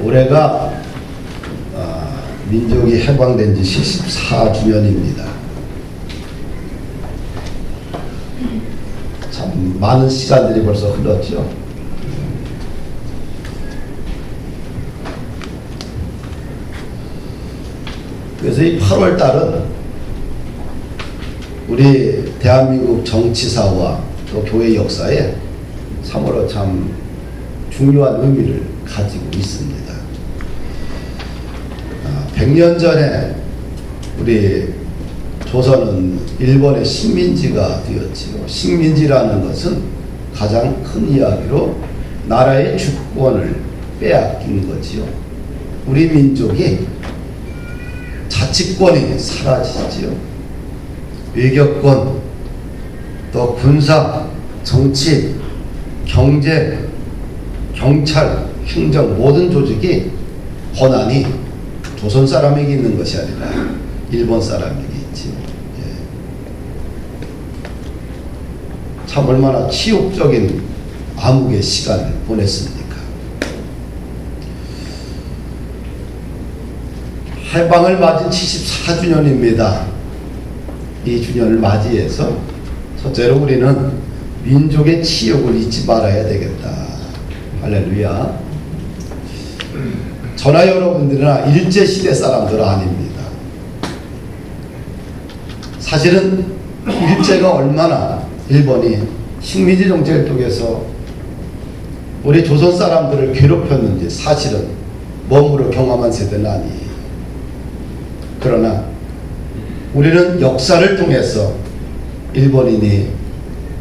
올해가 민족이 해방된 지 74주년입니다. 참 많은 시간들이 벌써 흘렀죠. 그래서 이 8월 달은 우리 대한민국 정치사와 또 교회 역사에 참으로 참 중요한 의미를 가지고 있습니다. 100년 전에 우리 조선은 일본의 식민지가 되었지요. 식민지라는 것은 가장 큰 이야기로 나라의 주권을 빼앗긴 거지요. 우리 민족이 자치권이 사라지지요. 외교권, 또 군사, 정치, 경제, 경찰, 행정 모든 조직이 권한이 조선 사람에게 있는 것이 아니라 일본 사람에게 있지. 참 얼마나 치욕적인 암흑의 시간을 보냈습니까? 해방을 맞은 74주년입니다. 이 주년을 맞이해서 첫째로 우리는 민족의 치욕을 잊지 말아야 되겠다. 할렐루야. 저나 여러분들이나 일제시대 사람들은 아닙니다. 사실은 일제가 얼마나 일본이 식민지 정책을 통해서 우리 조선 사람들을 괴롭혔는지 사실은 몸으로 경험한 세대는 아니에요. 그러나 우리는 역사를 통해서 일본인이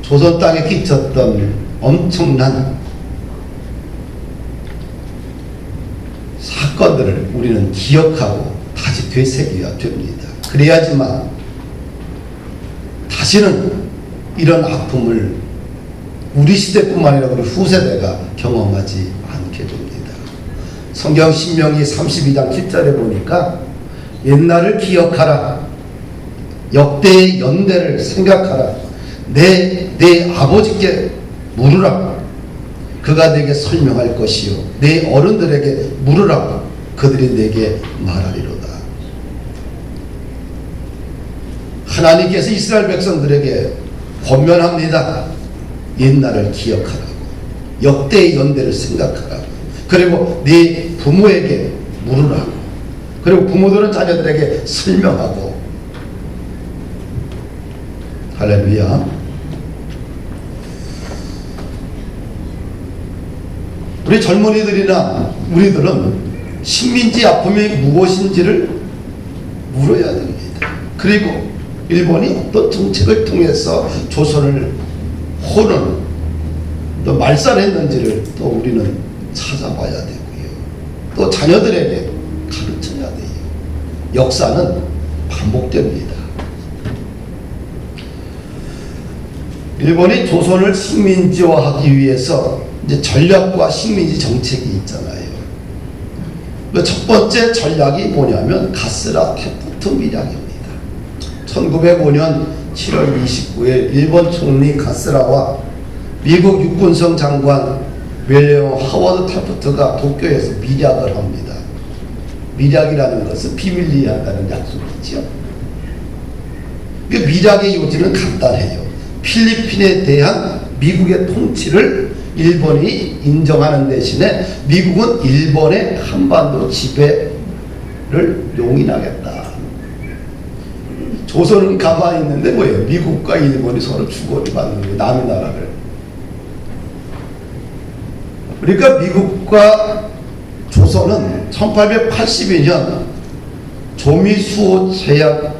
조선 땅에 끼쳤던 엄청난 사건들을 우리는 기억하고 다시 되새겨야 됩니다. 그래야지만 다시는 이런 아픔을 우리 시대뿐만 아니라 우리 후세대가 경험하지 않게 됩니다. 성경 신명기 32장 7절에 보니까 옛날을 기억하라. 역대의 연대를 생각하라. 내 아버지께 물으라. 그가 내게 설명할 것이요. 내 어른들에게 물으라. 그들이 내게 말하리로다. 하나님께서 이스라엘 백성들에게 권면합니다. 옛날을 기억하라고. 역대의 연대를 생각하라고. 그리고 네 부모에게 물으라고. 그리고 부모들은 자녀들에게 설명하고. 할렐루야. 우리 젊은이들이나 우리들은 식민지 아픔이 무엇인지를 물어야 됩니다. 그리고 일본이 어떤 정책을 통해서 조선을 호는 또 말살했는지를 또 우리는 찾아봐야 되고요. 또 자녀들에게 가르쳐야 돼요. 역사는 반복됩니다. 일본이 조선을 식민지화하기 위해서 이제 전략과 식민지 정책이 있잖아요. 첫 번째 전략이 뭐냐면 가스라 테프트 밀약입니다. 1905년 7월 29일 일본 총리 가스라와 미국 육군성 장관 윌리엄 하워드 테프트가 도쿄에서 밀약을 합니다. 밀약이라는 것은 비밀리에 한다는 약속이죠. 밀약의 요지는 간단해요. 필리핀에 대한 미국의 통치를 일본이 인정하는 대신에 미국은 일본의 한반도 지배를 용인하겠다. 조선은 가만히 있는데 뭐예요? 미국과 일본이 서로 주거를 받는 거예요. 남의 나라를. 그러니까 미국과 조선은 1882년 조미수호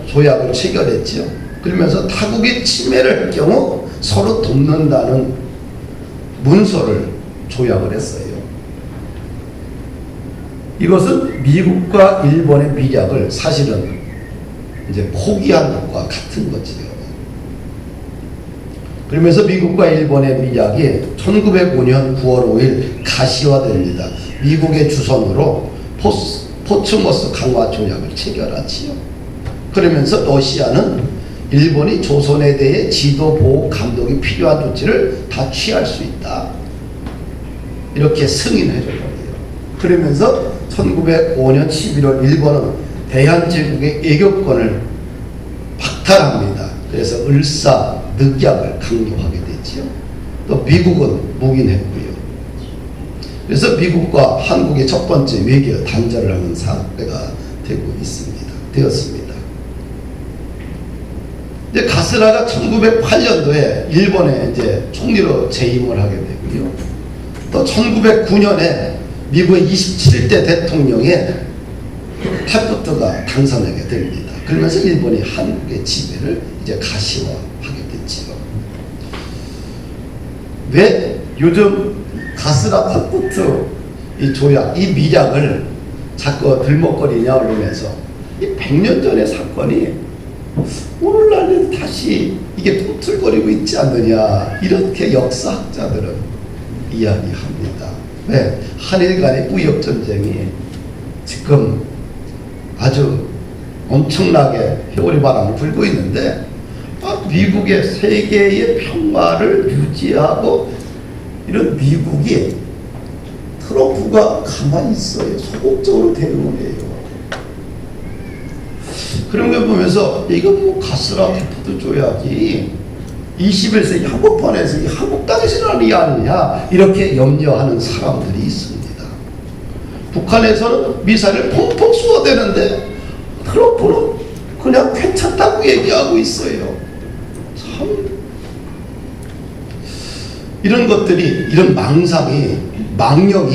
조약을 체결했죠. 그러면서 타국이 침해를 할 경우 서로 돕는다는 문서를 조약을 했어요. 이것은 미국과 일본의 밀약을 사실은 이제 포기한 것과 같은 거지요. 그러면서 미국과 일본의 밀약이 1905년 9월 5일 가시화됩니다. 미국의 주선으로 포츠머스 강화 조약을 체결하지요. 그러면서 러시아는 일본이 조선에 대해 지도 보호 감독이 필요한 조치를 다 취할 수 있다. 이렇게 승인해 줘 버려요. 그러면서 1905년 11월 일본은 대한제국의 애교권을 박탈합니다. 그래서 을사, 늑약을 강요하게 됐지요. 또 미국은 묵인했고요. 그래서 미국과 한국의 첫 번째 외교 단절을 하는 사례가 되었습니다. 이제 가스라가 1908년도에 일본에 이제 총리로 재임을 하게 되고요. 또 1909년에 미국의 27대 대통령의 타프트가 당선하게 됩니다. 그러면서 일본이 한국의 지배를 이제 가시화하게 됐지요. 왜 요즘 가스라 타프트 이 조약, 이 미약을 자꾸 들먹거리냐 언론에서 이 100년 전의 사건이 오늘날은 다시 이게 꿈틀거리고 있지 않느냐, 이렇게 역사학자들은 이야기합니다. 왜? 한일 간의 무역 전쟁이 지금 아주 엄청나게 회오리 바람을 불고 있는데 미국의 세계의 평화를 유지하고 이런 미국이 트럼프가 가만히 있어요. 소극적으로 대응을 해요. 그런 걸 보면서 이거 뭐 가스라 타프트 조약이 21세기 한복판에서 이 한국 당신이 아니냐, 이렇게 염려하는 사람들이 있습니다. 북한에서는 미사일을 펑펑 쏘아대는데 트럼프는 그냥 괜찮다고 얘기하고 있어요. 참 이런 것들이, 이런 망상이, 망령이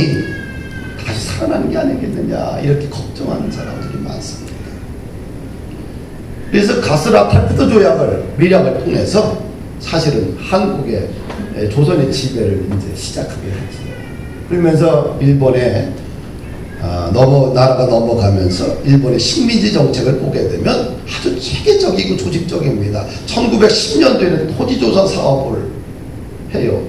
다시 살아나는 게 아니겠느냐, 이렇게 걱정하는 사람들이 많습니다. 그래서 가스라 타프트 조약을, 미략을 통해서 사실은 한국의, 조선의 지배를 이제 시작하게 됐죠. 그러면서 일본에 나라가 넘어가면서 일본의 식민지 정책을 보게 되면 아주 체계적이고 조직적입니다. 1910년도에는 토지조사 사업을 해요.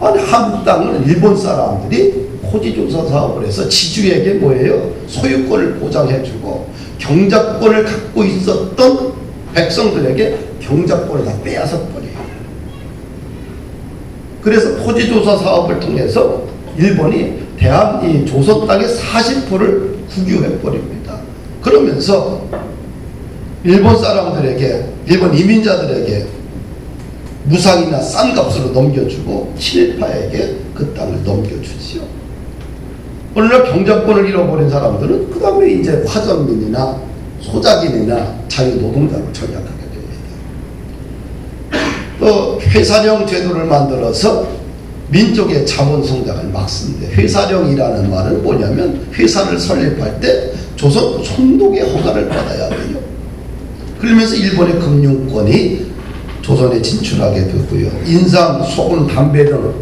아니, 한국 땅은 일본 사람들이 토지조사 사업을 해서 지주에게 뭐예요? 소유권을 보장해주고 경작권을 갖고 있었던 백성들에게 경작권을 다 빼앗아 버려요. 그래서 토지조사 사업을 통해서 일본이 이 조선 땅의 40%를 국유해버립니다. 그러면서 일본 사람들에게, 일본 이민자들에게 무상이나 싼 값으로 넘겨주고 친일파에게 그 땅을 넘겨주지요. 오늘날 경작권을 잃어버린 사람들은 그 다음에 이제 화전민이나 소작인이나 자유노동자로 전락하게 됩니다. 또 회사령 제도를 만들어서 민족의 자본 성장을 막습니다. 회사령이라는 말은 뭐냐면 회사를 설립할 때 조선 총독의 허가를 받아야 돼요. 그러면서 일본의 금융권이 조선에 진출하게 되고요. 인삼, 소금, 담배 등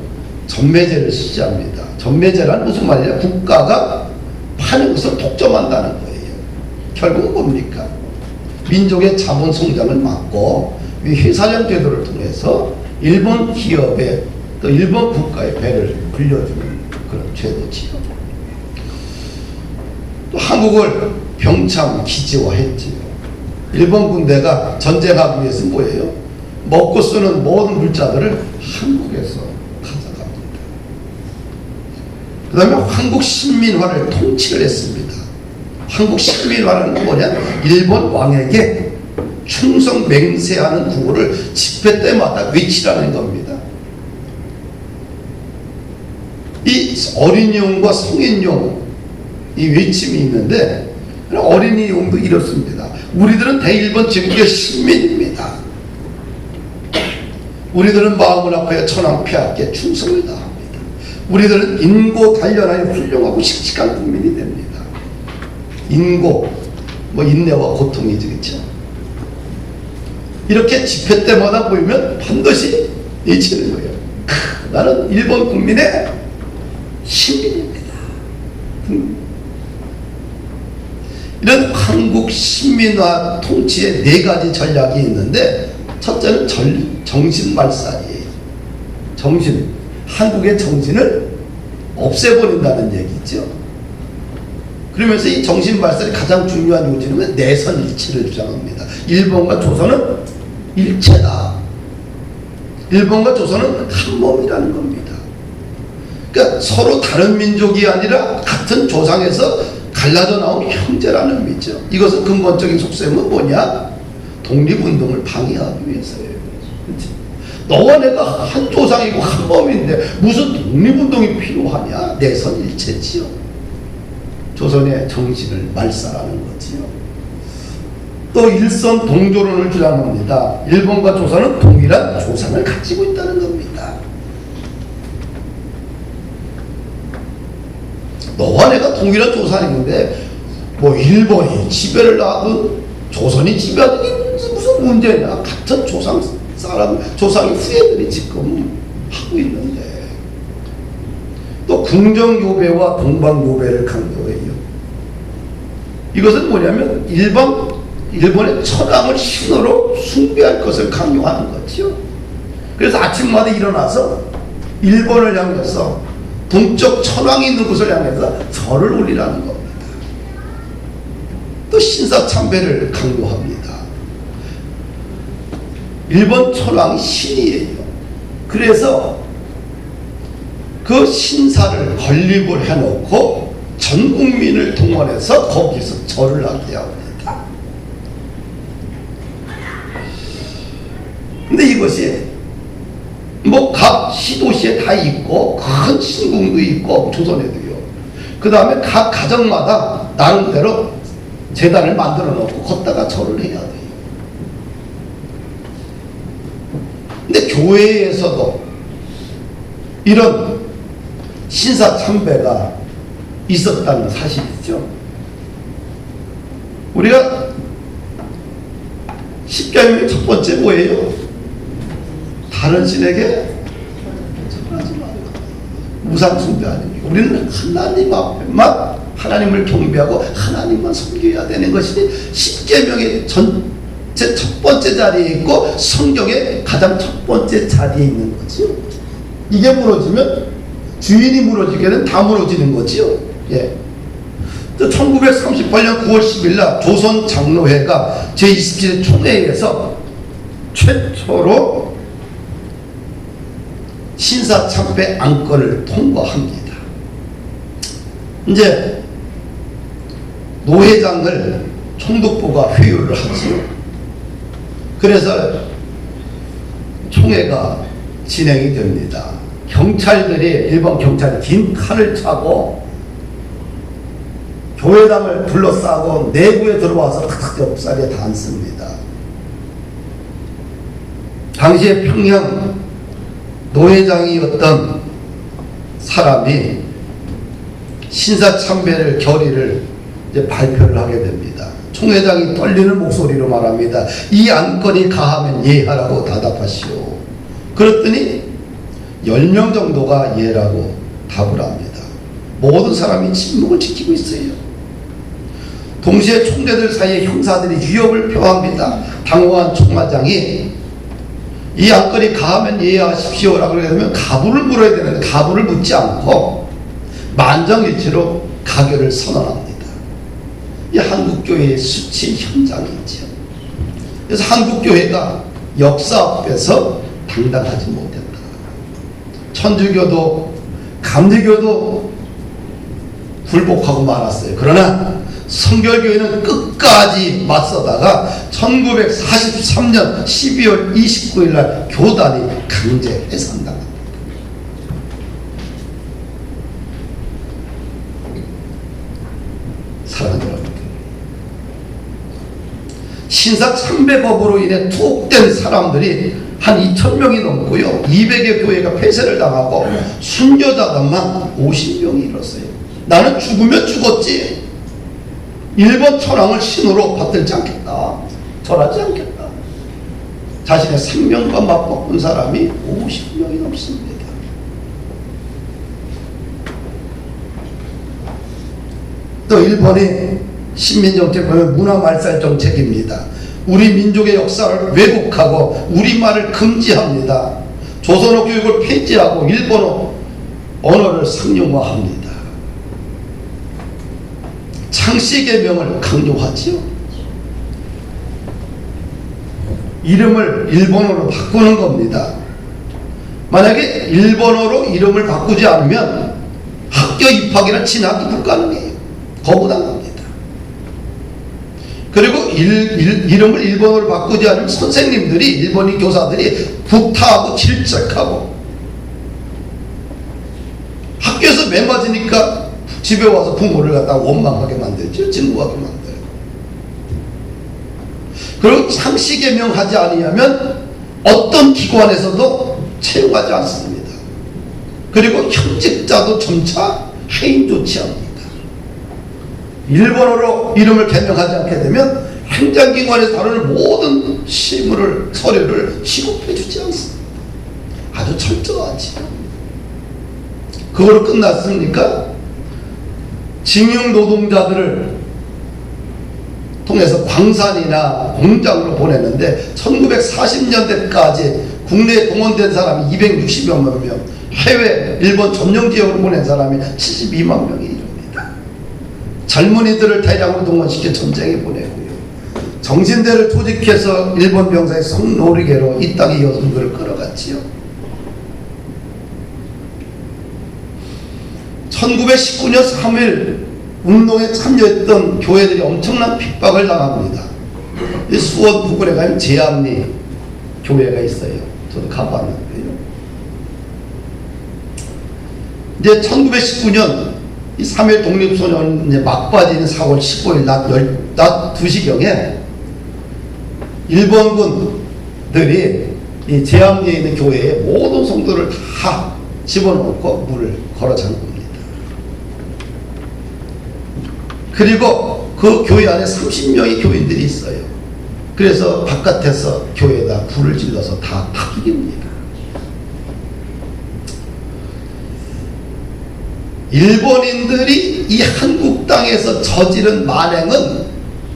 전매제를 실시합니다. 전매제란 무슨 말이냐? 국가가 파는 것을 독점한다는 거예요. 결국은 뭡니까? 민족의 자본 성장을 막고 이 회사령 제도를 통해서 일본 기업의, 또 일본 국가의 배를 불려주는 그런 제도지요. 또 한국을 병참 기지화했지요. 일본 군대가 전쟁하기 위해서 뭐예요? 먹고 쓰는 모든 물자들을 한국에서 가져갑니다. 그 다음에 한국 식민화를 통치를 했습니다. 한국 식민화는 뭐냐? 일본 왕에게 충성 맹세하는 구호를 집회 때마다 외치라는 겁니다. 이 어린이용과 성인용 이 외침이 있는데, 어린이용도 이렇습니다. 우리들은 대일본 제국의 시민입니다. 우리들은 마음을 아파야 천황 폐하께 충성을 다합니다. 우리들은 인고 단련하여 훌륭하고 씩씩한 국민이 됩니다. 인고, 뭐 인내와 고통이지, 그렇죠? 이렇게 집회 때마다 보이면 반드시 외치는 거예요. 나는 일본 국민의 시민입니다. 이런 한국 식민화 통치의 4가지 전략이 있는데, 첫째는 정신말살이에요. 한국의 정신을 없애버린다는 얘기죠. 그러면서 이 정신말살이 가장 중요한 요지는 내선일치를 주장합니다. 일본과 조선은 일체다. 일본과 조선은 한 몸이라는 겁니다. 그러니까 서로 다른 민족이 아니라 같은 조상에서 갈라져 나온 형제라는 의미죠. 이것은 근본적인 속셈은 뭐냐? 독립운동을 방해하기 위해서예요. 그렇지? 너와 내가 한 조상이고 한 몸인데 무슨 독립운동이 필요하냐? 내선일체지요. 조선의 정신을 말살하는 거지요. 또 일선 동조론을 주장합니다. 일본과 조선은 동일한 조상을 가지고 있다는 겁니다. 너와 내가 동일한 조상인데 뭐 일본이 지배를 하든 조선이 지배하든 이게 무슨 문제냐. 같은 조상이 후예들이 지금 하고 있는데. 또 궁정요배와 동방요배를 강조해요. 이것은 뭐냐면 일본의 천황을 신으로 숭배할 것을 강요하는 거죠. 그래서 아침마다 일어나서 일본을 향해서 동쪽 천황이 있는 곳을 향해서 절을 올리라는 겁니다. 또 신사참배를 강요합니다. 일본 천황이 신이에요. 그래서 그 신사를 건립을 해놓고 전 국민을 동원해서 거기서 절을 하게 합니다. 근데 이것이 뭐 각 시도시에 다 있고 큰 신궁도 있고 조선에도요. 그 다음에 각 가정마다 나름대로 제단을 만들어 놓고 걷다가 절을 해야 돼요. 근데 교회에서도 이런 신사 참배가 있었다는 사실이죠. 우리가 십계명의 첫 번째 뭐예요? 다른 신에게 절하지 말고. 우상숭배 아닙니까? 우리는 하나님 앞에만 하나님을 경배하고 하나님만 섬겨야 되는 것이 십계명의 전체 첫 번째 자리에 있고 성경의 가장 첫 번째 자리에 있는 거죠. 이게 무너지면 주인이 무너지게는 다 무너지는 거지요. 예. 1938년 9월 10일 날 조선 장로회가 제27회 총회에서 최초로 신사참배 안건을 통과합니다. 이제 노회장을 총독부가 회유를 하지요. 그래서 총회가 진행이 됩니다. 경찰들이, 일본 경찰이 긴 칼을 차고 교회당을 둘러싸고 내부에 들어와서 탁탁 옆자리에 다 앉습니다. 당시에 평양 노회장이었던 사람이 신사참배를 결의를 이제 발표를 하게 됩니다. 총회장이 떨리는 목소리로 말합니다. 이 안건이 가하면 예하라고 답답하시오. 그랬더니 10명 정도가 예라고 답을 합니다. 모든 사람이 침묵을 지키고 있어요. 동시에 총대들 사이에 형사들이 위협을 표합니다. 당황한 총마장이 이 안건이 가하면 예하십시오라고 그러면 가부를 물어야 되는데 가부를 묻지 않고 만장일치로 가결을 선언합니다. 이 한국교회의 수치 현장이죠. 그래서 한국교회가 역사 앞에서 당당하지 못했다. 천주교도 감리교도 굴복하고 말았어요. 그러나 성결교회는 끝까지 맞서다가 1943년 12월 29일 날 교단이 강제 해산당합니다. 사랑하는 여러분, 신사참배법으로 인해 투옥된 사람들이 한 2,000명이 넘고요. 200여 교회가 폐쇄를 당하고 순교자들만 50명이 이뤘어요. 나는 죽으면 죽었지. 일본 천황을 신으로 받들지 않겠다. 절하지 않겠다. 자신의 생명과 맞바꾼 사람이 50명이 넘습니다. 또 일본의 식민정책 보면 문화말살 정책입니다. 우리 민족의 역사를 왜곡하고 우리말을 금지합니다. 조선어 교육을 폐지하고 일본어 언어를 상용화합니다. 창씨개명을 강조하지요. 이름을 일본어로 바꾸는 겁니다. 만약에 일본어로 이름을 바꾸지 않으면 학교 입학이나 진학이 불가능해요. 거부당합니다. 그리고 이름을 일본어로 바꾸지 않으면 선생님들이, 일본인 교사들이 구타하고 질책하고, 학교에서 매 맞으니까 집에 와서 부모를 갖다가 원망하게 만들죠. 진부하게 만들어요. 그리고 상시 개명하지 아니하면 어떤 기관에서도 채용하지 않습니다. 그리고 현직자도 점차 해임 조치합니다. 일본어로 이름을 개명하지 않게 되면 행정기관에서 다루는 모든 실무를, 서류를 취급해 주지 않습니다. 아주 철저하지요. 그걸로 끝났습니까? 징용 노동자들을 통해서 광산이나 공장으로 보내는데 1940년대까지 국내에 동원된 사람이 260여만 명, 해외 일본 점령 지역으로 보낸 사람이 72만 명이 이릅니다. 젊은이들을 대량으로 동원시켜 전쟁에 보내고요. 정신대를 조직해서 일본 병사의 성노리개로 이 땅의 여성들을 끌어갔지요. 1919년 3일 운동에 참여했던 교회들이 엄청난 핍박을 당합니다. 수원 부근에 가면 제암리 교회가 있어요. 저도 가봤는데요. 이제 1919년 이 3일 독립소년 이제 막바지는 4월 15일 낮 2시경에 일본군들이 이 제암리에 있는 교회에 모든 성도를 다 집어넣고 물을 걸어 잠깁니다. 그리고 그 교회 안에 30명의 교인들이 있어요. 그래서 바깥에서 교회에다 불을 질러서 다 죽입니다. 일본인들이 이 한국 땅에서 저지른 만행은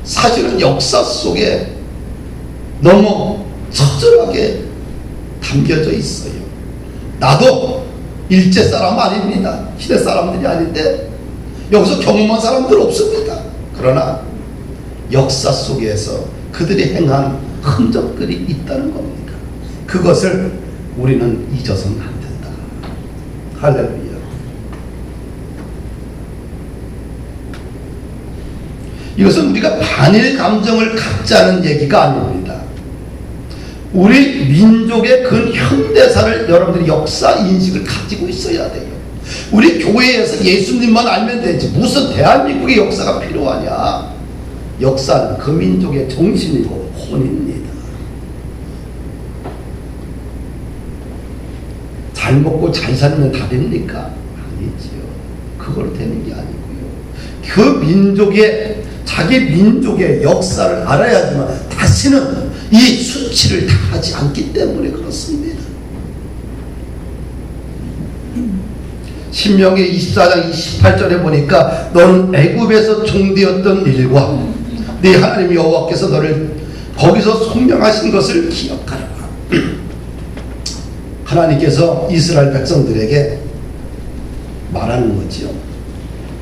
사실은 역사 속에 너무 처절하게 담겨져 있어요. 나도 일제 사람 아닙니다. 시대 사람들이 아닌데 여기서 경험한 사람들 없습니다. 그러나 역사 속에서 그들이 행한 흔적들이 있다는 겁니다. 그것을 우리는 잊어서는 안 된다. 할렐루야. 이것은 우리가 반일 감정을 갖자는 얘기가 아닙니다. 우리 민족의 근현대사를 여러분들이 역사 인식을 가지고 있어야 돼요. 우리 교회에서 예수님만 알면 되지 무슨 대한민국의 역사가 필요하냐. 역사는 그 민족의 정신이고 혼입니다. 잘 먹고 잘 살면 답입니까? 아니지요. 그걸로 되는 게 아니고요. 그 민족의, 자기 민족의 역사를 알아야지만 다시는 이 수치를 당하지 않기 때문에 그렇습니다. 신명기 24장 28절에 보니까 너는 애굽에서 종되었던 일과 네 하나님 여호와께서 너를 거기서 속량하신 것을 기억하라. 하나님께서 이스라엘 백성들에게 말하는 거지요.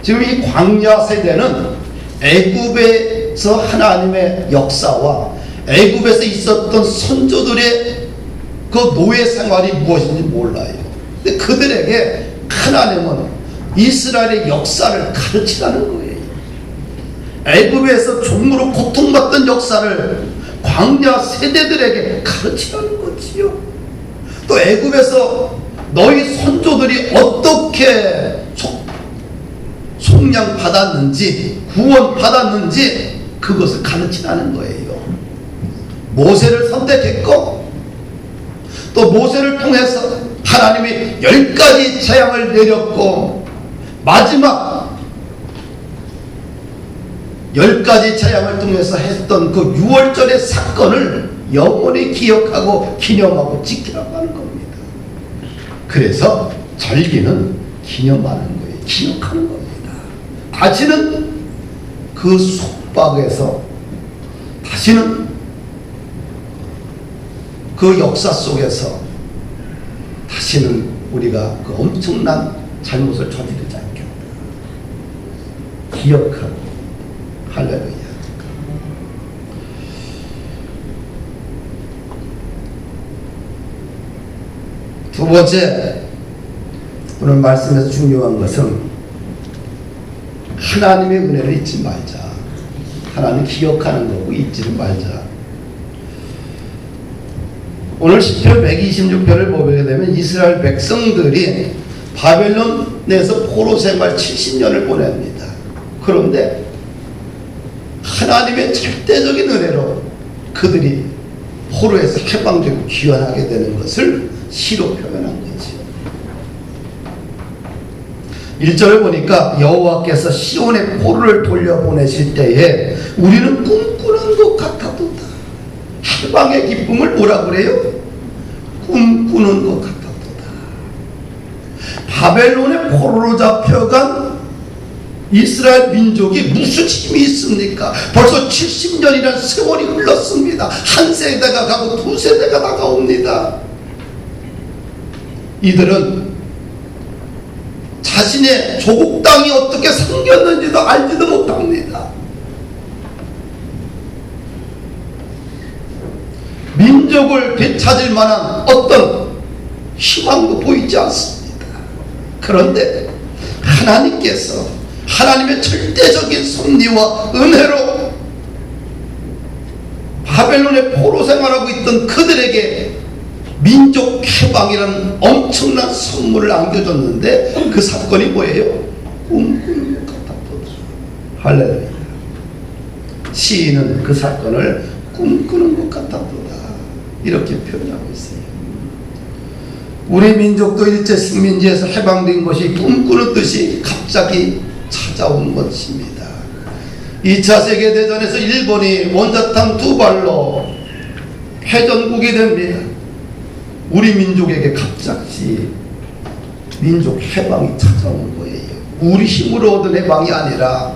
지금 이 광야 세대는 애굽에서 하나님의 역사와 애굽에서 있었던 선조들의 그 노예 생활이 무엇인지 몰라요. 근데 그들에게 하나님은 이스라엘의 역사를 가르치라는 거예요. 애굽에서 종으로 고통받던 역사를 광야 세대들에게 가르치라는 거지요. 또 애굽에서 너희 선조들이 어떻게 속량 받았는지, 구원 받았는지 그것을 가르치라는 거예요. 모세를 선택했고 또 모세를 통해서 하나님이 10가지 재앙을 내렸고 마지막 10가지 재앙을 통해서 했던 그 6월절의 사건을 영원히 기억하고 기념하고 지키라고 하는 겁니다. 그래서 절기는 기념하는 거예요. 기억하는 겁니다. 다시는 그 속박에서, 다시는 그 역사 속에서 다시는 우리가 그 엄청난 잘못을 저지르지 않겠다. 기억하고. 할렐루야. 두 번째, 오늘 말씀에서 중요한 것은 하나님의 은혜를 잊지 말자. 하나님 기억하는 거고 잊지를 말자. 오늘 10편 126편을 보게 되면 이스라엘 백성들이 바벨론에서 포로 생활 70년을 보냅니다. 그런데 하나님의 절대적인 은혜로 그들이 포로에서 해방되고 귀환하게 되는 것을 시로 표현한 거죠. 1절을 보니까 여호와께서 시온의 포로를 돌려보내실 때에 우리는 꿈꾸는 것 같아도다. 해방의 기쁨을 뭐라 그래요? 꿈꾸는 것 같아도다. 바벨론의 포로로 잡혀간 이스라엘 민족이 무슨 힘이 있습니까? 벌써 70년이라는 세월이 흘렀습니다. 한 세대가 가고 두 세대가 다가옵니다. 이들은 자신의 조국 땅이 어떻게 생겼는지도 알지도 못합니다. 민족을 되찾을 만한 어떤 희망도 보이지 않습니다. 그런데 하나님께서 하나님의 절대적인 섭리와 은혜로 바벨론의 포로 생활하고 있던 그들에게 민족 해방이라는 엄청난 선물을 안겨줬는데 그 사건이 뭐예요? 꿈꾸는 것 같았다. 할렐루야. 시인은 그 사건을 꿈꾸는 것 같았다 이렇게 표현하고 있어요. 우리 민족도 일제 식민지에서 해방된 것이 꿈꾸는 듯이 갑자기 찾아온 것입니다. 2차 세계대전에서 일본이 원자탄 2발로 패전국이 됩니다. 우리 민족에게 갑자기 민족 해방이 찾아온 거예요. 우리 힘으로 얻은 해방이 아니라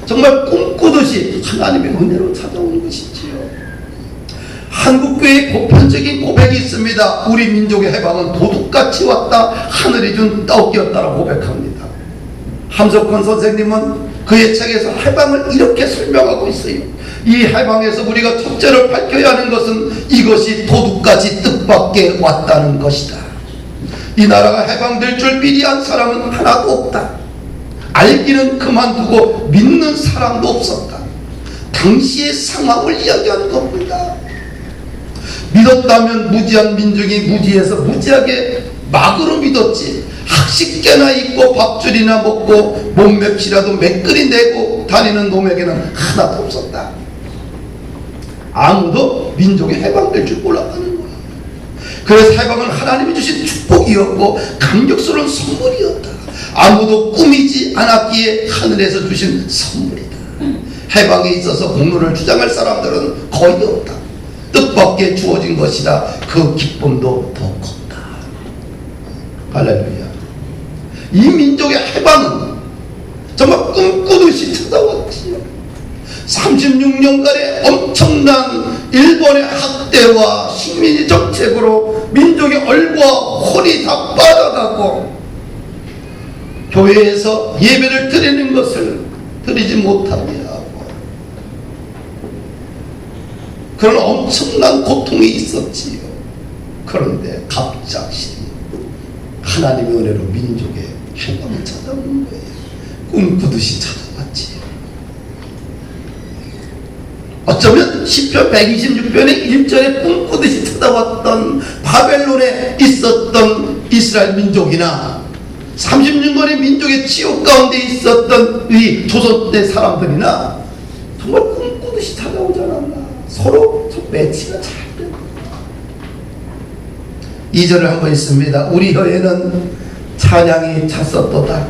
정말 꿈꾸듯이 하나님의 은혜로 찾아온 것이지요. 한국교회의 보편적인 고백이 있습니다. 우리 민족의 해방은 도둑같이 왔다. 하늘이 준 떡이었다라고 고백합니다. 함석헌 선생님은 그의 책에서 해방을 이렇게 설명하고 있어요. 이 해방에서 우리가 첫째로 밝혀야 하는 것은 이것이 도둑같이 뜻밖에 왔다는 것이다. 이 나라가 해방될 줄 미리 안 사람은 하나도 없다. 알기는 그만두고 믿는 사람도 없었다. 당시의 상황을 이야기하는 겁니다. 믿었다면 무지한 민족이 무지해서 무지하게 막으로 믿었지. 학식계나 입고 밥줄이나 먹고 몸맵시라도 매끌이 내고 다니는 놈에게는 하나도 없었다. 아무도 민족이 해방될 줄 몰랐다는 거야. 그래서 해방은 하나님이 주신 축복이었고 감격스러운 선물이었다. 아무도 꾸미지 않았기에 하늘에서 주신 선물이다. 해방에 있어서 공로를 주장할 사람들은 거의 없다. 뜻밖의 주어진 것이다. 그 기쁨도 더 컸다. 할렐루야. 이 민족의 해방은 정말 꿈꾸듯이 찾아왔지요. 36년간의 엄청난 일본의 학대와 식민지 정책으로 민족의 얼과 혼이 다 빠져가고 교회에서 예배를 드리는 것을 드리지 못하게 하고 그런 엄청난 고통이 있었지요. 그런데 갑자기 하나님의 은혜로 민족의 해방을 찾아오는 거예요. 꿈꾸듯이 찾아왔지요. 어쩌면 시편 126편의 1절에 꿈꾸듯이 찾아왔던 바벨론에 있었던 이스라엘 민족이나 36년의 민족의 지옥 가운데 있었던 이 조선대 사람들이나 정말 꿈꾸듯이 찾아오지 않았나. 서로 좀 매치가 잘 됩니다. 2절을 한번 있습니다. 우리 혀에는 찬양이 찼었도다.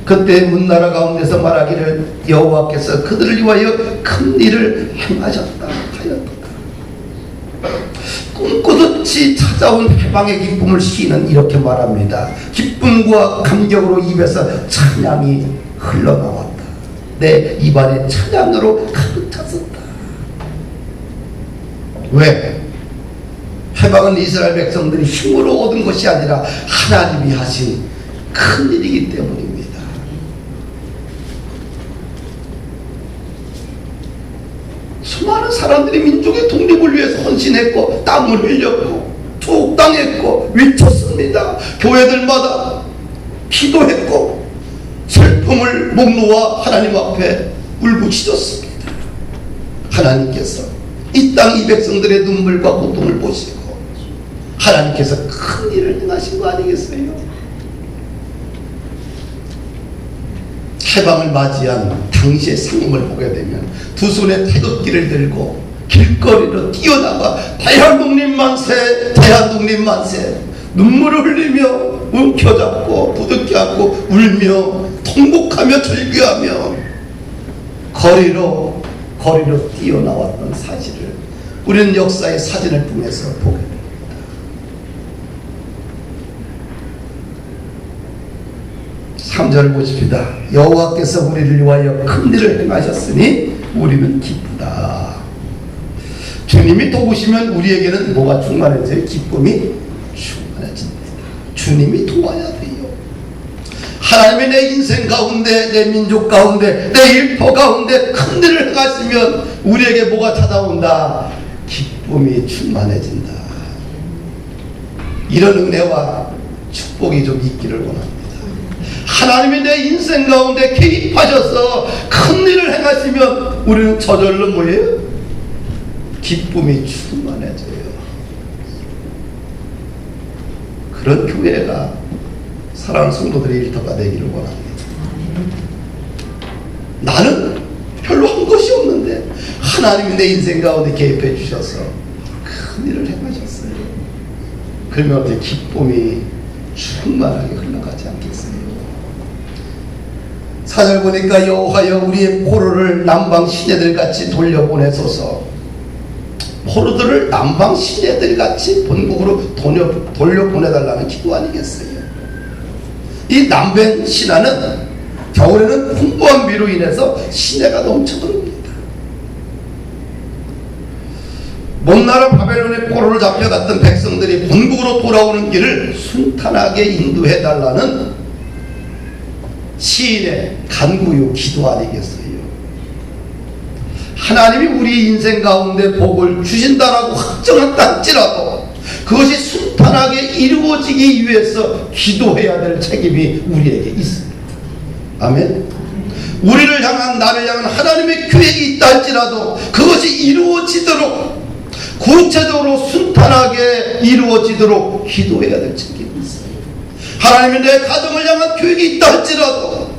그때 문나라 가운데서 말하기를 여호와께서 그들을 위하여 큰 일을 행하셨다 하였도다. 꿈꾸듯이 찾아온 해방의 기쁨을 시인은 이렇게 말합니다. 기쁨과 감격으로 입에서 찬양이 흘러나왔다. 내 입안에 찬양으로 가득 찼었다. 왜? 해방은 이스라엘 백성들이 힘으로 얻은 것이 아니라 하나님이 하신 큰 일이기 때문입니다. 수많은 사람들이 민족의 독립을 위해서 헌신했고 땀을 흘렸고 조국 묵상했고 외쳤습니다. 교회들마다 기도했고 슬픔을 목 놓아 하나님 앞에 울부짖었습니다. 하나님께서 이 땅 이 백성들의 눈물과 고통을 보시고 하나님께서 큰 일을 행하신 거 아니겠어요? 해방을 맞이한 당시의 상황을 보게 되면 두 손에 태극기를 들고 길거리로 뛰어나가 대한독립 만세, 대한독립 만세, 눈물을 흘리며 움켜잡고 부둥켜 안고 울며 통곡하며 절규하며 거리로 뛰어나왔던 사실을 우리는 역사의 사진을 통해서 보게 됩니다. 3절을 보십시다. 여호와께서 우리를 위하여 큰 일을 행하셨으니 우리는 기쁘다. 주님이 도우시면 우리에게는 뭐가 충만해져요? 기쁨이 충만해집니다. 주님이 도와야 돼요. 하나님이 내 인생 가운데, 내 민족 가운데, 내 일터 가운데 큰 일을 행하시면 우리에게 뭐가 찾아온다? 기쁨이 충만해진다. 이런 은혜와 축복이 좀 있기를 원합니다. 하나님이 내 인생 가운데 개입하셔서 큰 일을 행하시면 우리는 저절로 뭐예요? 기쁨이 충만해져요. 그런 교회가 사랑하는 성도들의 일터가 되기를 원합니다. 나는 별로 한 것이 없는데 하나님이 내 인생 가운데 개입해 주셔서 큰 일을 행하셨어요. 그러면 어떻게 기쁨이 충만하게 흘러가지 않겠어요? 4절 보니까 여호와여 우리의 포로를 남방 시내들같이 돌려보내소서. 포로들을 남방 시내들같이 본국으로 돌려보내달라는 기도 아니겠어요? 이 남방 신하는 겨울에는 풍부한 비로 인해서 시내가 넘쳐흐릅니다. 먼 나라 바벨론의 포로를 잡혀갔던 백성들이 본국으로 돌아오는 길을 순탄하게 인도해달라는 시인의 간구요 기도 아니겠어요? 하나님이 우리 인생 가운데 복을 주신다라고 확정한다 할지라도 그것이 순탄하게 이루어지기 위해서 기도해야 될 책임이 우리에게 있습니다. 아멘. 우리를 향한, 나를 향한 하나님의 계획이 있다 할지라도 그것이 이루어지도록, 구체적으로 순탄하게 이루어지도록 기도해야 될 책임이 있어요. 하나님이 내 가정을 향한 계획이 있다 할지라도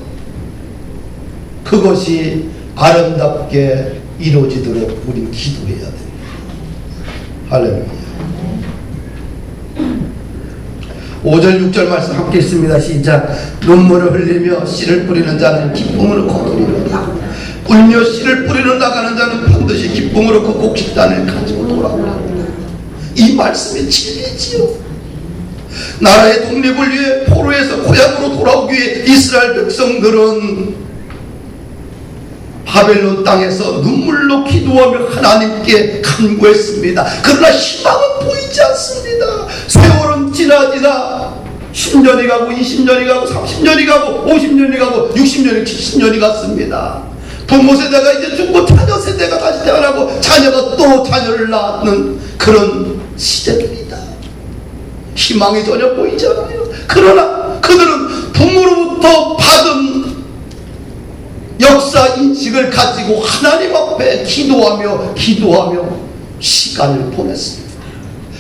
그것이 아름답게 이루어지도록 우린 기도해야 됩니다. 할렐루야. 5절 6절 말씀 함께 읽습니다. 시작. 눈물을 흘리며 씨를 뿌리는 자는 기쁨으로 거두리로다. 울며 씨를 뿌리러 나가는 자는 반드시 기쁨으로 그 곡식단을 가지고 돌아오리로다. 이 말씀이 진리지요. 나라의 독립을 위해 포로에서 고향으로 돌아오기 위해 이스라엘 백성들은 바벨론 땅에서 눈물로 기도하며 하나님께 간구했습니다. 그러나 희망은 보이지 않습니다. 세월은 지나 10년이 가고 20년이 가고 30년이 가고 50년이 가고 60년이 70년이 갔습니다. 부모 세대가 이제 죽고 자녀 세대가 다시 태어나고 자녀가 또 자녀를 낳는 그런 시대입니다. 희망이 전혀 보이지 않아요. 그러나 그들은 부모로부터 받은 역사 인식을 가지고 하나님 앞에 기도하며 시간을 보냈습니다.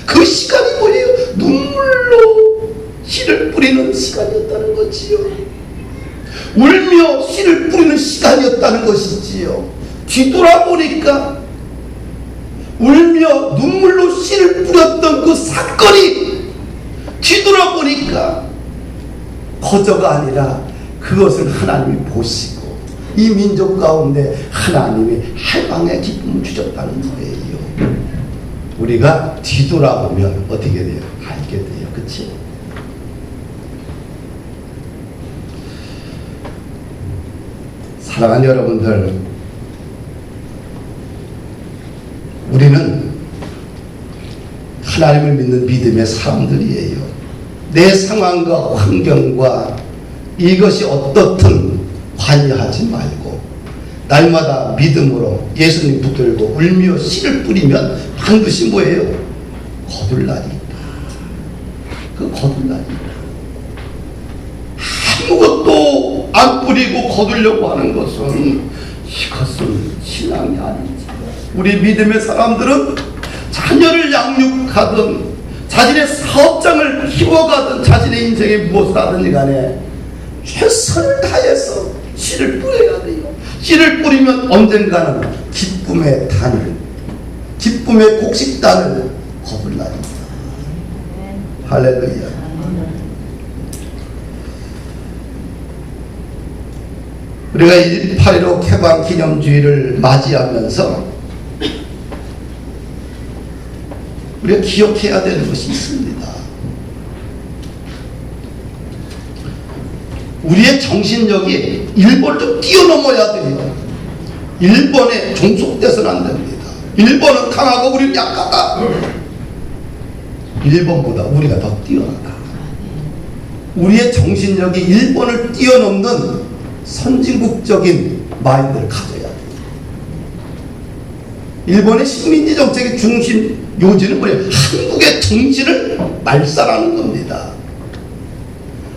그 시간이 뭐예요? 눈물로 씨를 뿌리는 시간이었다는 거지요. 울며 씨를 뿌리는 시간이었다는 것이지요. 뒤돌아보니까 울며 눈물로 씨를 뿌렸던 그 사건이 뒤돌아보니까 거저가 아니라 그것을 하나님이 보시고 이 민족 가운데 하나님이 해방의 기쁨을 주셨다는 거예요. 우리가 뒤돌아보면 어떻게 돼요? 알게 돼요. 그치? 사랑하는 여러분들, 우리는 하나님을 믿는 믿음의 사람들이에요. 내 상황과 환경과 이것이 어떻든 관여하지 말고 날마다 믿음으로 예수님 붙들고 울며 씨를 뿌리면 반드시 뭐예요? 거둘 날이 있다. 그 거둘날입니다. 아무것도 안 뿌리고 거두려고 하는 것은 이것은 신앙이 아니지. 우리 믿음의 사람들은 자녀를 양육하든 자신의 사업장을 키워가든 자신의 인생에 무엇을 하든지 간에 최선을 다해서 씨를 뿌려야 돼요. 씨를 뿌리면 언젠가는 기쁨의 단을, 기쁨의 곡식단을 거둘 날입니다. 할렐루야. 우리가 8.15 개방 기념주의를 맞이하면서 우리가 기억해야 되는 것이 있습니다. 우리의 정신력이 일본을 좀 뛰어넘어야 돼요. 일본에 종속돼서는 안 됩니다. 일본은 강하고 우리는 약하다. 일본보다 우리가 더 뛰어나다. 우리의 정신력이 일본을 뛰어넘는 선진국적인 마인드를 가져야 돼요. 일본의 식민지 정책의 중심 요지는 뭐예요? 한국의 정신을 말살하는 겁니다.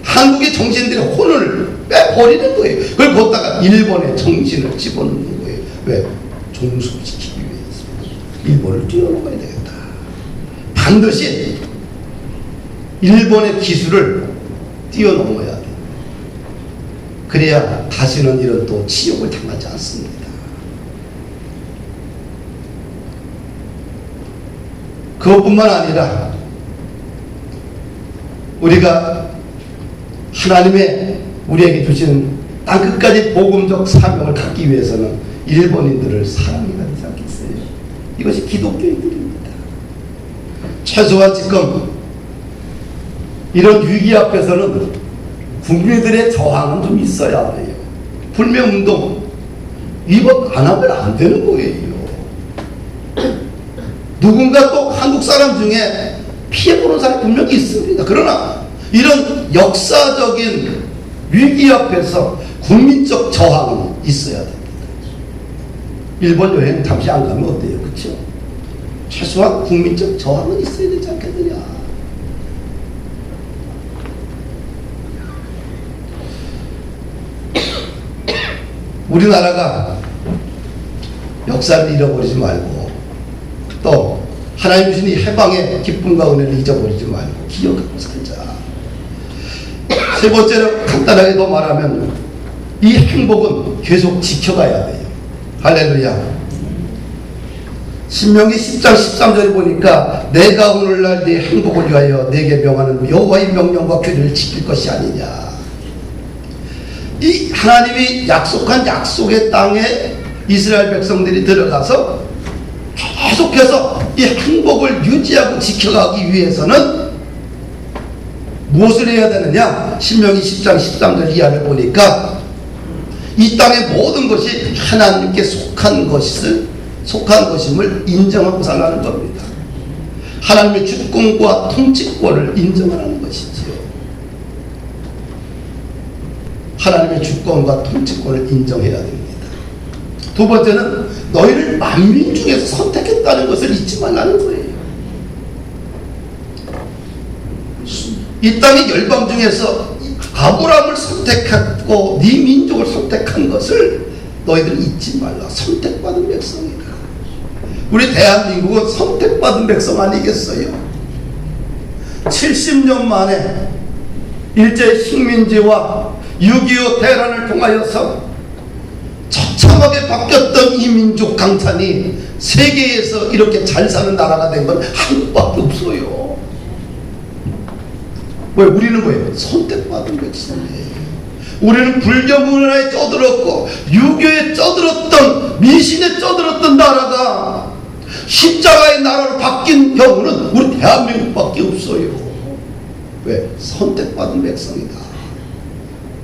한국의 정신들의 혼을 빼버리는 거예요. 그걸 거기다가 일본의 정신을 집어넣는 거예요. 왜? 종속시키기 위해서. 일본을 뛰어넘어야 되겠다. 반드시 일본의 기술을 뛰어넘어야 돼요. 그래야 다시는 이런 또 치욕을 당하지 않습니다. 그것뿐만 아니라 우리가 하나님의 우리에게 주신 땅끝까지 복음적 사명을 갖기 위해서는 일본인들을 사랑해야 되지 않겠어요? 이것이 기독교의 길입니다. 최소한 지금 이런 위기 앞에서는 국민들의 저항은 좀 있어야 해요. 불매운동 이것 안 하면 안 되는 거예요. 누군가 또 한국 사람 중에 피해보는 사람이 분명히 있습니다. 그러나 이런 역사적인 위기 앞에서 국민적 저항은 있어야 됩니다. 일본 여행 잠시 안 가면 어때요? 그렇죠? 최소한 국민적 저항은 있어야 되지 않겠느냐. 우리나라가 역사를 잃어버리지 말고 또 하나님 주신 이 해방의 기쁨과 은혜를 잊어버리지 말고 기억하고 살자. 세 번째로 간단하게 더 말하면 이 행복은 계속 지켜가야 돼요. 할렐루야. 신명기 10장 13절에 보니까 내가 오늘날 네 행복을 위하여 내게 명하는 여호와의 명령과 규례를 지킬 것이 아니냐. 이 하나님이 약속한 약속의 땅에 이스라엘 백성들이 들어가서 계속해서 이 행복을 유지하고 지켜가기 위해서는 무엇을 해야 되느냐? 신명기 10장 13절 이하를 보니까 이 땅의 모든 것이 하나님께 속한 것임을 인정하고 살라는 겁니다. 하나님의 주권과 통치권을 인정하라는 것이지요. 하나님의 주권과 통치권을 인정해야 됩니다. 두 번째는 너희를 만민 중에서 선택했다는 것을 잊지 말라는 거예요. 이 땅의 열방 중에서 아브라함을 선택했고 네 민족을 선택한 것을 너희들은 잊지 말라. 선택받은 백성이다. 우리 대한민국은 선택받은 백성 아니겠어요? 70년 만에 일제 식민지와 6.25 대란을 통하여서 처참하게 바뀌었던 이 민족 강산이 세계에서 이렇게 잘 사는 나라가 된 건 한국밖에 없어요. 왜? 우리는 뭐예요? 선택받은 백성이에요. 우리는 불교 문화에 쩌들었고 유교에 쩌들었던 미신에 쩌들었던 나라가 십자가의 나라로 바뀐 경우는 우리 대한민국밖에 없어요. 왜? 선택받은 백성이다.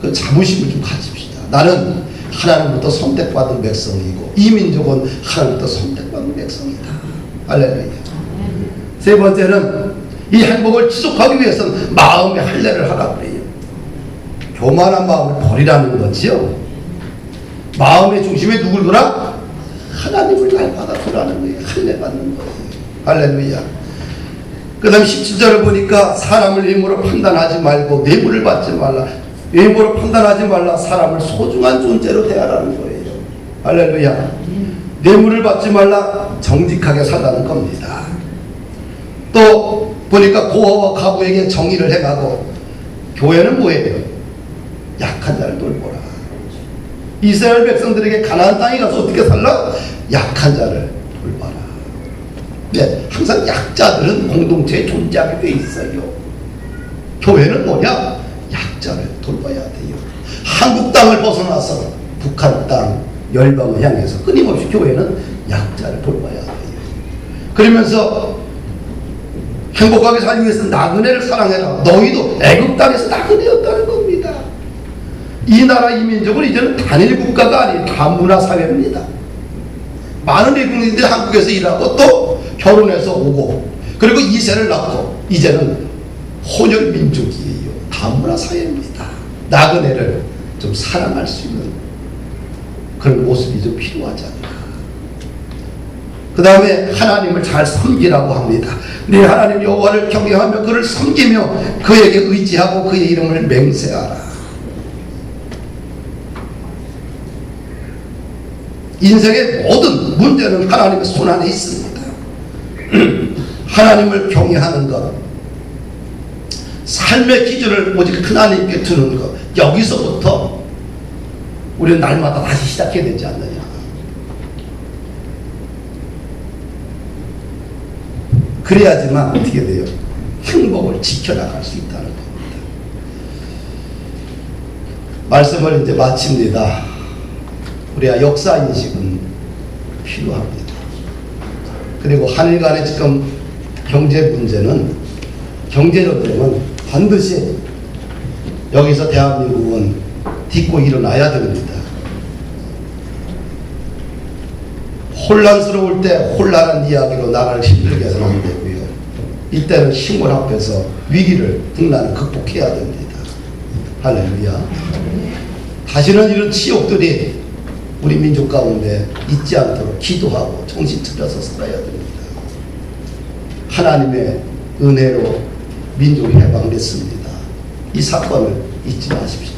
그 자부심을 좀 가집시다. 나는 하나님부터 선택받은 백성이고 이 민족은 하나님부터 선택받은 백성이다. 할렐루야. 세 번째는 이 행복을 지속하기 위해서는 마음의 할례를 하라 그래요. 교만한 마음을 버리라는 거지요. 마음의 중심에 누굴 두라? 하나님을 날 받아두라는 거예요. 할례 받는 거예요. 할렐루야. 그 다음 17절을 보니까 사람을 외모로 판단하지 말고 뇌물을 받지 말라. 외모로 판단하지 말라. 사람을 소중한 존재로 대하라는 거예요. 할렐루야. 뇌물을 받지 말라. 정직하게 살라는 겁니다. 또 보니까 고아와 과부에게 정의를 해가고, 교회는 뭐예요? 약한 자를 돌보라. 이스라엘 백성들에게 가나안 땅에 가서 어떻게 살라? 약한 자를 돌봐라. 네, 항상 약자들은 공동체에 존재하게 돼 있어요. 교회는 뭐냐? 약자를 돌봐야 돼요. 한국 땅을 벗어나서 북한 땅, 열방을 향해서 끊임없이 교회는 약자를 돌봐야 돼요. 그러면서 행복하게 살기 위해서 나그네를 사랑해라. 너희도 애굽 땅에서 나그네였다는 겁니다. 이 나라 이 민족은 이제는 단일 국가가 아닌 다문화 사회입니다. 많은 외국인들이 한국에서 일하고 또 결혼해서 오고, 그리고 2세를 낳고, 이제는 혼혈 민족이에요. 다문화 사회입니다. 나그네를 좀 사랑할 수 있는 그런 모습이 좀 필요하지 않나. 그 다음에 하나님을 잘 섬기라고 합니다. 네 하나님 여호와를 경외하며 그를 섬기며 그에게 의지하고 그의 이름을 맹세하라. 인생의 모든 문제는 하나님의 손 안에 있습니다. 하나님을 경외하는 것, 삶의 기준을 오직 하나님께 두는 것, 여기서부터 우리는 날마다 다시 시작해야 되지 않느냐. 그래야지만 어떻게 돼요? 행복을 지켜나갈 수 있다는 겁니다. 말씀을 이제 마칩니다. 우리가 역사인식은 필요합니다. 그리고 한일 간의 지금 경제 문제는, 경제전쟁은 반드시 여기서 대한민국은 딛고 일어나야 됩니다. 혼란스러울 때 혼란한 이야기로 나라를 힘들게 해서는 안 되고요. 이때는 힘을 합해서 위기를, 국난을 극복해야 됩니다. 할렐루야. 다시는 이런 치욕들이 우리 민족 가운데 있지 않도록 기도하고 정신 차려서 살아야 됩니다. 하나님의 은혜로 민족이 해방됐습니다. 이 사건을 잊지 마십시오.